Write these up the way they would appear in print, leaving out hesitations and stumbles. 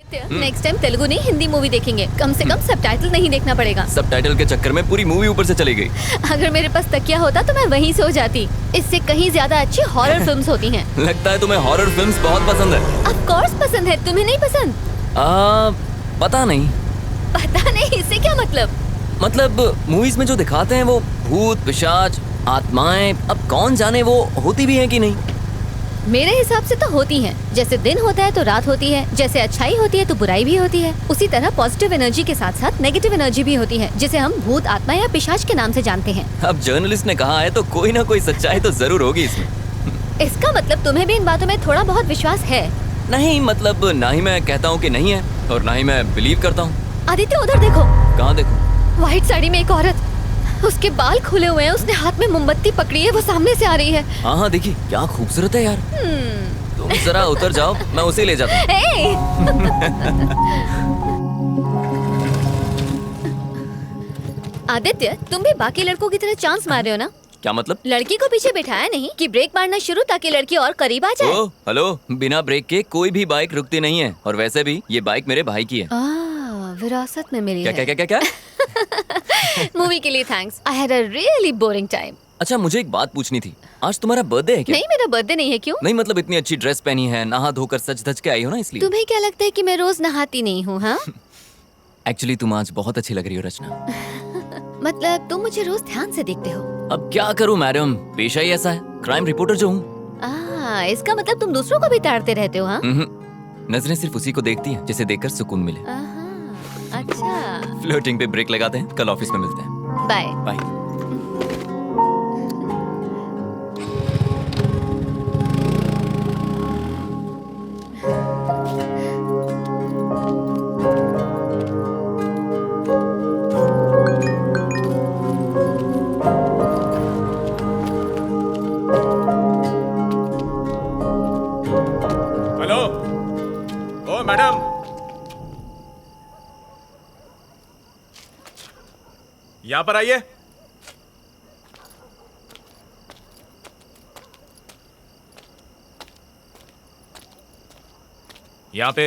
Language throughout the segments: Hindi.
आदित्य, नेक्स्ट टाइम तेलुगु नहीं हिंदी मूवी देखेंगे। कम से कम सबटाइटल नहीं देखना पड़ेगा। सबटाइटल के चक्कर में पूरी मूवी ऊपर से चली गई। अगर मेरे पास तकिया होता तो मैं वहीं सो जाती। इससे कहीं ज्यादा अच्छी हॉरर फिल्म्स होती हैं। लगता है तुम्हें हॉरर फिल्म्स बहुत पसंद है। ऑफ कोर्स पसंद है, तुम्हें नहीं पसंद? पता नहीं। पता नहीं इससे क्या मतलब मूवीज में जो दिखाते हैं वो भूत पिशाच आत्माएं, अब कौन जाने वो होती भी हैं कि नहीं। मेरे हिसाब से तो होती हैं। जैसे दिन होता है तो रात होती है, जैसे अच्छाई होती है तो बुराई भी होती है, उसी तरह पॉजिटिव एनर्जी के साथ साथ नेगेटिव एनर्जी भी होती है, जिसे हम भूत आत्मा या पिशाच के नाम से जानते हैं। अब जर्नलिस्ट ने कहा है तो कोई ना कोई सच्चाई तो जरूर होगी इसमें। इसका मतलब तुम्हें भी इन बातों में थोड़ा बहुत विश्वास है? नहीं, मतलब ना ही मैं कहता हूँ कि नहीं है और ना ही मैं बिलीव करता हूँ। आदित्य उधर देखो। कहाँ देखो? व्हाइट साड़ी में एक औरत, उसके बाल खुले हुए हैं, उसने हाथ में मोमबत्ती पकड़ी है, वो सामने से आ रही है। हाँ देखिए क्या खूबसूरत है यार। तुम जरा उतर जाओ, मैं उसे ले जाता हूँ। आदित्य, तुम भी बाकी लड़कों की तरह चांस मार रहे हो ना? क्या मतलब? लड़की को पीछे बिठाया नहीं कि ब्रेक मारना शुरू ताकि लड़की और करीब आ जाए। ओह हेलो, बिना ब्रेक के कोई भी बाइक रुकती नहीं है और वैसे भी ये बाइक मेरे भाई की है। विरासत में मिली क्या है। क्या क्या क्या क्या? मूवी के लिए thanks. I had a really boring time. अच्छा मुझे एक बात पूछनी थी, आज तुम्हारा बर्थडे है क्या? नहीं, मेरा बर्थडे नहीं है। क्यों? नहीं मतलब इतनी अच्छी ड्रेस पहनी है, नहा धोकर सज धज के आई हो ना इसलिए। तुम्हें क्या लगता है कि मैं रोज नहाती नहीं हूँ? हाँ एक्चुअली तुम आज बहुत अच्छी लग रही हो रचना। मतलब तुम मुझे रोज ध्यान से देखते हो। अब क्या करूं मैडम, पेशा ही ऐसा है, क्राइम रिपोर्टर जो हूँ। इसका मतलब तुम दूसरों को भी ताड़ते रहते हो? हाँ नजरें सिर्फ उसी को देखती हैं जिसे देखकर सुकून मिले। अच्छा, फ्लर्टिंग पे ब्रेक लगाते हैं, कल ऑफिस में मिलते हैं। Bye bye. हेलो, ओ मैडम, यहाँ पर आइए। यहाँ पे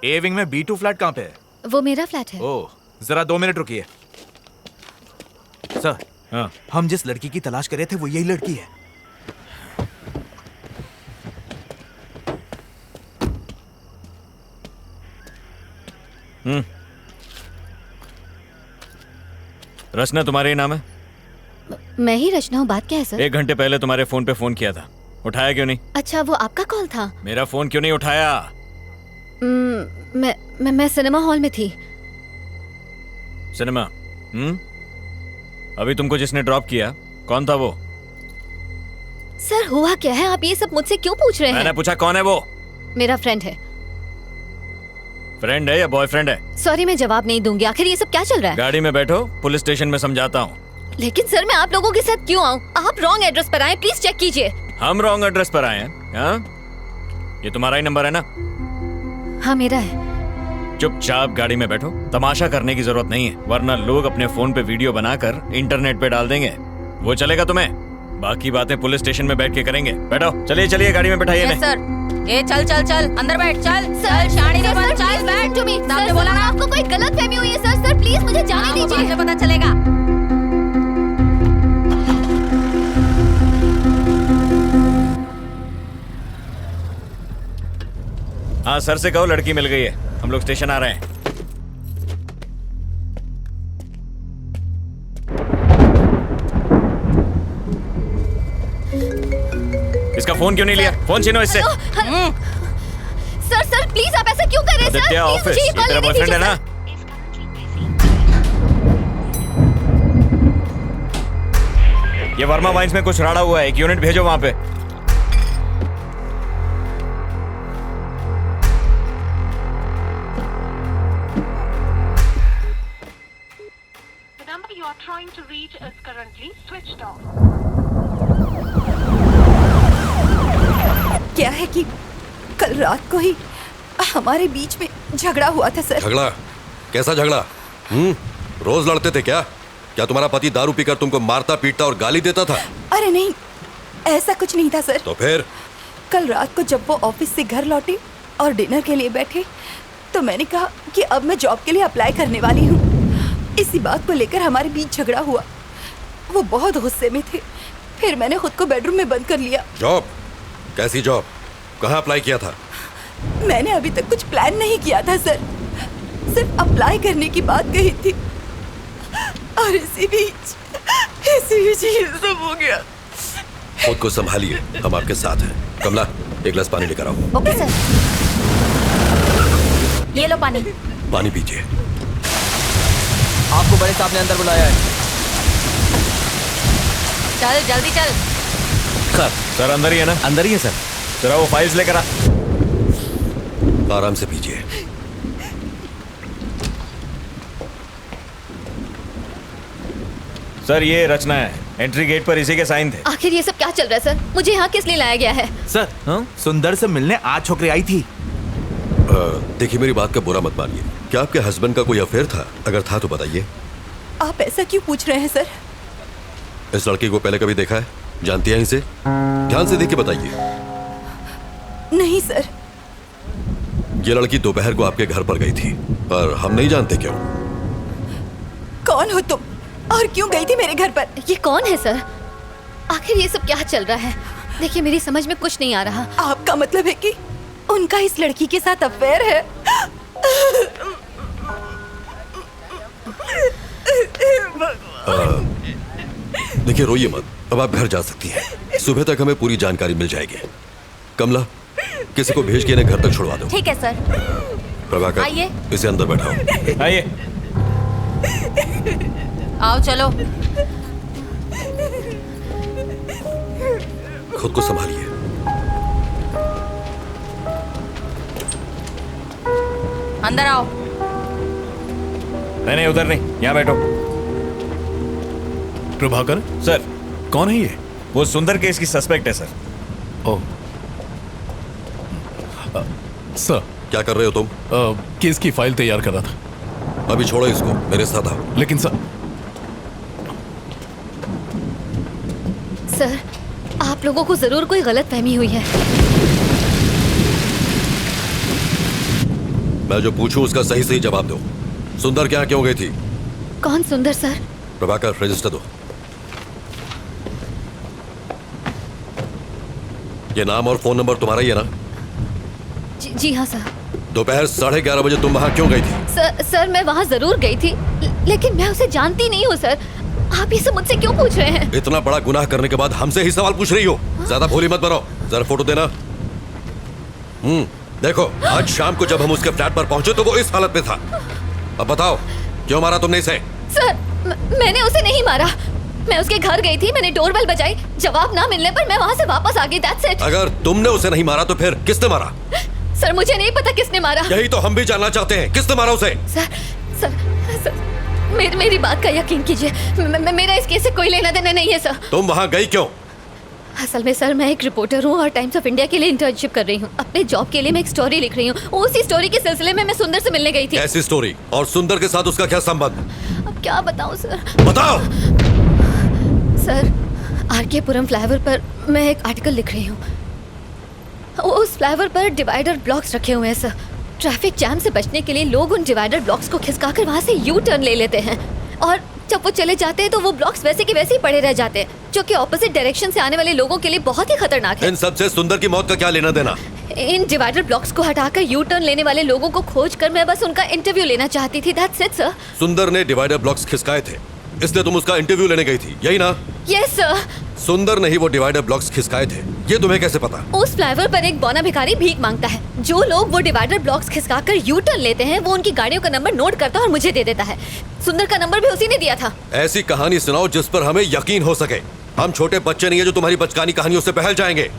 ए विंग में B2 फ्लैट कहाँ पे है? वो मेरा फ्लैट है। ओह, जरा 2 मिनट रुकिए। सर, हाँ, हम जिस लड़की की तलाश कर रहे थे वो यही लड़की है। रचना तुम्हारे ही नाम है? मैं ही रचना हूँ। बात क्या है सर? 1 घंटे पहले तुम्हारे फोन पे फोन किया था, उठाया क्यों नहीं? अच्छा, वो आपका कॉल था? मेरा फोन क्यों नहीं उठाया? मैं सिनेमा हॉल में थी। सिनेमा? अभी तुमको जिसने ड्रॉप किया कौन था वो? सर हुआ क्या है? आप ये सब मुझसे क्यों पूछ रहे हैं? मैंने पूछा कौन है वो? मेरा फ्रेंड है। फ्रेंड है या बॉयफ्रेंड है? सॉरी, मैं जवाब नहीं दूंगी। आखिर ये सब क्या चल रहा है? गाड़ी में बैठो, पुलिस स्टेशन में समझाता हूँ। लेकिन सर मैं आप लोगों के साथ क्यों आऊँ? आप रॉन्ग एड्रेस पर आए, प्लीज चेक कीजिए। हम रॉन्ग एड्रेस पर आए हैं? हाँ? ये तुम्हारा ही नंबर है ना? हाँ मेरा है। चुपचाप गाड़ी में बैठो, तमाशा करने की जरूरत नहीं है, वरना लोग अपने फोन पे वीडियो बनाकर इंटरनेट पे डाल देंगे। वो चलेगा तुम्हें? बाकी बातें पुलिस स्टेशन में बैठ के करेंगे। बैठो, चलिए चलिए गाड़ी में बैठाइए। yes, sir. ये चल चल चल अंदर बैठ, चल चल शानी के बाद चल बैठ। सर बोला ना आपको कोई गलतफहमी हुई है। सर सर प्लीज मुझे जाने दीजिए। मुझे पता चलेगा। हाँ सर से कहो लड़की मिल गई है, हम लोग स्टेशन आ रहे हैं। इसका फोन क्यों नहीं लिया? फोन छीनो इससे। सर सर प्लीज आप ऐसा क्यों कर रहे हैं? सर आदित्य ऑफिस, ये तेरा बॉयफ्रेंड है ना? ये वर्मा वाइन्स में कुछ राड़ा हुआ है, 1 यूनिट भेजो वहां पे। Trying to reach is currently switched off. क्या है कि कल रात को ही हमारे बीच में झगड़ा हुआ था सर। झगड़ा? कैसा झगड़ा? रोज लड़ते थे क्या? क्या तुम्हारा पति दारू पीकर तुमको मारता पीटता और गाली देता था? अरे नहीं, ऐसा कुछ नहीं था सर। तो फिर? कल रात को जब वो ऑफिस से घर लौटे और डिनर के लिए बैठे तो मैंने कहा कि अब मैं जॉब के लिए अप्लाई करने वाली हूँ। इसी बात को लेकर हमारे बीच झगड़ा हुआ। वो बहुत गुस्से में थे। फिर मैंने खुद को बेडरूम में बंद कर लिया। जॉब? कैसी जॉब? कहाँ अप्लाई किया था? मैंने अभी तक कुछ प्लान नहीं किया था सर, सिर्फ अप्लाई करने की बात कही थी और इसी बीच ये सब हो गया। खुद को संभालिए, हम आपके साथ हैं। कमला, एक गिलास पानी लेकर आओ। Okay sir. ये लो पानी। पानी पीजिए। आपको बड़े साहब ने अंदर बुलाया है। चल जल्दी चल। सर अंदर ही है ना? अंदर ही है सर। जरा वो फाइल्स लेकर आ। आराम से पीजिए। सर ये रचना है, एंट्री गेट पर इसी के साइन थे। आखिर ये सब क्या चल रहा है सर? मुझे यहाँ किस लिए लाया गया है? सर, सुंदर से मिलने आज छोकरी आई थी। देखिए, मेरी बात का बुरा मत मानिए। क्या आपके हस्बैंड का कोई अफेयर था? अगर था तो बताइए। आप ऐसा क्यों पूछ रहे हैं सर? इस लड़की को पहले कभी देखा है? जानती हैं इसे? ध्यान से देख के बताइए। नहीं सर। ये लड़की दोपहर को आपके घर पर गई थी और हम नहीं जानते क्यों। कौन हो तुम और क्यों गई थी मेरे घर पर? ये कौन है सर? आखिर ये सब क्या चल रहा है? देखिए, मेरी समझ में कुछ नहीं आ रहा। आपका मतलब है कि उनका इस लड़की के साथ अफेयर है? देखिए, रोइए मत। अब आप घर जा सकती हैं। सुबह तक हमें पूरी जानकारी मिल जाएगी। कमला, किसी को भेज के इन्हें घर तक छुड़वा दो। ठीक है सर। प्रभाकर, आइए। इसे अंदर बैठाओ। आइए। आओ चलो। खुद को संभालिए। अंदर आओ। नहीं उधर नहीं, यहाँ बैठो। प्रभाकर सर, कौन है ये? वो सुंदर केस की सस्पेक्ट है सर। ओ सर, क्या कर रहे हो तुम? केस की फाइल तैयार कर रहा था। अभी छोड़ो इसको, मेरे साथ आओ। लेकिन सर सर, आप लोगों को जरूर कोई गलतफहमी हुई है। मैं जो पूछूं उसका सही सही जवाब दो। सुंदर क्या क्यों गई थी? कौन सुंदर सर? प्रभाकर, रजिस्टर दो। ये नाम और फोन नंबर तुम्हारा ही है ना? जी हाँ सर। दोपहर 11:30 बजे तुम वहां क्यों गई थी? सर मैं वहाँ जरूर गई थी, लेकिन मैं उसे जानती नहीं हूँ सर। आप ये सब मुझसे क्यों पूछ रहे हैं? इतना बड़ा गुनाह करने के बाद हमसे ही सवाल पूछ रही हो? ज्यादा भोली मत बनो। जरा फोटो देना। देखो, आज शाम को जब हम उसके फ्लैट पर पहुंचे तो वो इस हालत में था। अब बताओ, क्यों मारा तुमने इसे? सर, मैंने उसे नहीं मारा। मैं उसके घर गई थी, मैंने डोरबेल बजाई, जवाब ना मिलने पर मैं वहाँ से वापस आ गई। That's it. अगर तुमने उसे नहीं मारा तो फिर किसने मारा? सर, मुझे नहीं पता किसने मारा। यही तो हम भी जानना चाहते हैं, किसने मारा उसे? सर, मेरी बात का यकीन कीजिए। मेरा इस केस से कोई लेना देना नहीं है सर। तुम वहाँ गई क्यों? असल में सर, मैं एक रिपोर्टर हूँ और टाइम्स ऑफ इंडिया के लिए इंटर्नशिप कर रही हूँ। अपने जॉब के लिए मैं एक स्टोरी लिख रही हूँ। उसी स्टोरी के सिलसिले में मैं सुंदर से मिलने गई थी। ऐसी स्टोरी? और सुंदर के साथ उसका क्या संबंध? अब क्या बताऊँ सर? बताओ। सर, आरके पुरम फ्लाईओवर पर मैं एक आर्टिकल लिख रही हूँ। उस फ्लाईओवर पर डिवाइडर ब्लॉक्स रखे हुए हैं सर। ट्रैफिक जैम से बचने के लिए लोग उन डिवाइडर ब्लॉक्स को खिसकाकर वहाँ से यू टर्न ले लेते हैं और जब वो चले जाते हैं तो वो ब्लॉक्स वैसे के वैसे ही पड़े रह जाते हैं, जो कि ऑपोजिट डायरेक्शन से आने वाले लोगों के लिए बहुत ही खतरनाक है। इन सबसे सुंदर की मौत का क्या लेना देना? इन डिवाइडर ब्लॉक्स को हटाकर यू टर्न लेने वाले लोगों को खोजकर मैं बस उनका इंटरव्यू लेना चाहती थी। That's it sir. सुंदर ने डिवाइडर ब्लॉक्स खिसकाए थे, इसलिए तुम उसका इंटरव्यू लेने गई थी, यही ना? Yes sir. सुंदर ने ही वो डिवाइडर ब्लॉक्स खिसकाए थे, ये तुम्हें कैसे पता? उस फ्लाईओवर पर एक बौना भिखारी भीख मांगता है। जो लोग वो डिवाइडर ब्लॉक्स खिसकाकर यू टर्न लेते हैं, वो उनकी गाड़ियों का नंबर नोट करता है और मुझे दे देता है। सुंदर का नंबर भी उसी ने दिया था। ऐसी कहानी सुनाओ जिस पर हमें यकीन हो सके। हम छोटे बच्चे नहीं है जो तुम्हारी बचकानी कहानियों से बहल जाएंगे।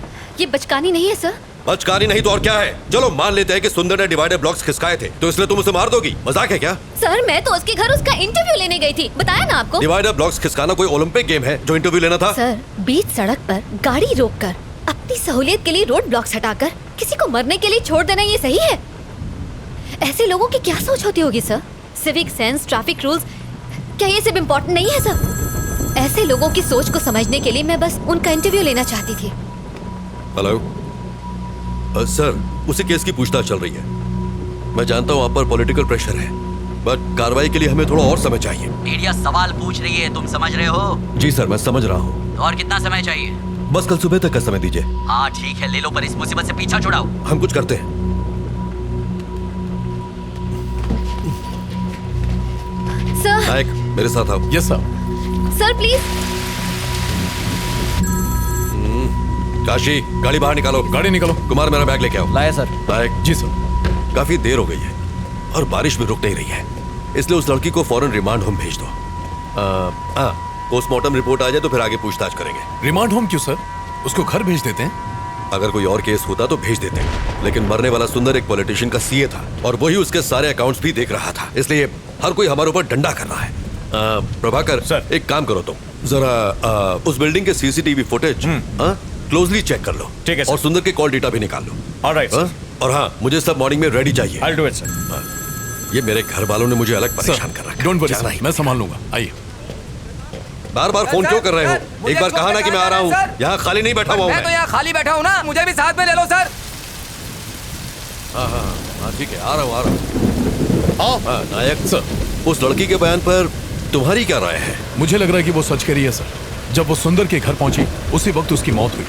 ये बचकानी नहीं है सर। बचकानी नहीं तो और क्या है? चलो मान लेते हैं कि सुंदर ने डिवाइडर ब्लॉक्स खिसकाए थे, तो इसलिए तुम उसे मार दोगी? मजाक है क्या? सर, मैं तो उसके घर उसका इंटरव्यू लेने गई थी, बताया ना आपको। डिवाइडर ब्लॉक्स खिसकाना कोई ओलंपिक गेम है जो इंटरव्यू लेना था? सर, बीच सड़क पर गाड़ी रोककर अपनी सहूलियत के लिए रोड ब्लॉक्स हटाकर किसी को मरने के लिए छोड़ देना, ये सही है? ऐसे लोगों की क्या सोच होती होगी sir? Civic sense, traffic rules, क्या ये सब इम्पोर्टेंट नहीं है सर? ऐसे लोगों की सोच को समझने के लिए मैं बस उनका इंटरव्यू लेना चाहती थी। हेलो सर, उसी केस की पूछताछ चल रही है। मैं जानता हूँ आप पर पॉलिटिकल प्रेशर है, बट कार्रवाई के लिए हमें थोड़ा और समय चाहिए। मीडिया सवाल पूछ रही है, तुम समझ रहे हो? जी सर, मैं समझ रहा हूँ। और कितना समय चाहिए? बस कल सुबह तक का समय दीजिए। हाँ ठीक है, ले लो, पर इस मुसीबत से पीछा छुड़ाओ। हम कुछ करते हैं। सर नायक, मेरे साथ आओ। Yes sir. Sir please. Kashi, गाड़ी बाहर निकालो। गाड़ी निकालो। कुमार, मेरा बैग लेके आओ। लाया सर। नायक। जी सर। काफी देर हो गई है और बारिश भी रुक नहीं रही है, इसलिए उस लड़की को फौरन रिमांड होम भेज दो। पोस्टमार्टम रिपोर्ट आ जाए तो फिर आगे पूछताछ करेंगे। रिमांड होम क्यों सर? उसको घर भेज देते हैं। अगर कोई और केस होता तो भेज देते, लेकिन मरने वाला सुंदर एक पॉलिटिशियन का सीए था और वही उसके सारे अकाउंट्स भी देख रहा था, इसलिए हर कोई हमारे ऊपर डंडा कर रहा है। प्रभाकर सर। एक काम करो तुम, जरा उस बिल्डिंग के सीसीटीवी फुटेज क्लोजली चेक कर लो। ठीक है सर। और सुंदर के कॉल डेटा भी निकाल लो। Alright sir. और हाँ, मुझे सब मॉर्निंग में रेडी चाहिए। I will do it sir. ये मेरे घर वालों ने मुझे अलग परेशान कर रखा है। डोंट वरी जाना ही सर, मैं संभाल लूंगा। आइए। बार बार फोन क्यों कर रहे हो? एक बार कहा ना कि मैं आ रहा हूँ। यहाँ खाली नहीं बैठा हुआ हूँ मैं तो यहाँ खाली बैठा हूँ ना, मुझे भी साथ में ले लो सर। हाँ, ठीक है, आ रहा हूँ। हाँ, नायक सर। उस लड़की के बयान पर तुम्हारी क्या राय है? मुझे लग रहा है कि वो सच कह रही है सर। जब वो सुंदर के घर पहुंची उसी वक्त उसकी मौत हुई।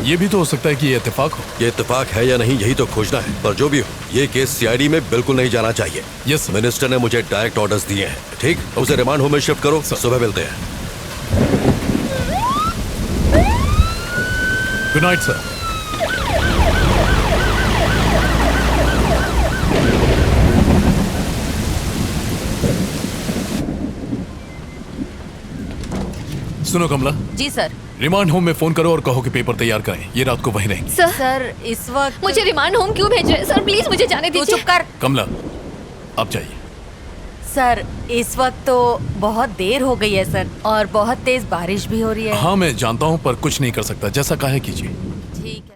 ये भी तो हो सकता है कि ये इत्तेफाक हो। ये इत्तेफाक है या नहीं, यही तो खोजना है। पर जो भी हो, ये केस सीआईडी में बिल्कुल नहीं जाना चाहिए। Yes sir. मिनिस्टर ने मुझे डायरेक्ट ऑर्डर्स दिए हैं। ठीक, उसे रिमांड होम में शिफ्ट करो। सुबह मिलते हैं। Good night sir. सुनो कमला, जी सर। रिमांड होम में फोन करो और कहो कि पेपर तैयार करें। ये रात को वहीं रहेंगे। सर सर इस वक्त मुझे रिमांड होम क्यों भेज रहे हैं? सर प्लीज मुझे जाने तू दीजिए। चुप कर। कमला, आप जाइए। सर इस वक्त तो बहुत देर हो गई है सर, और बहुत तेज बारिश भी हो रही है। हाँ मैं जानता हूँ, पर कुछ नहीं कर सकता। जैसा कहा कीजिए।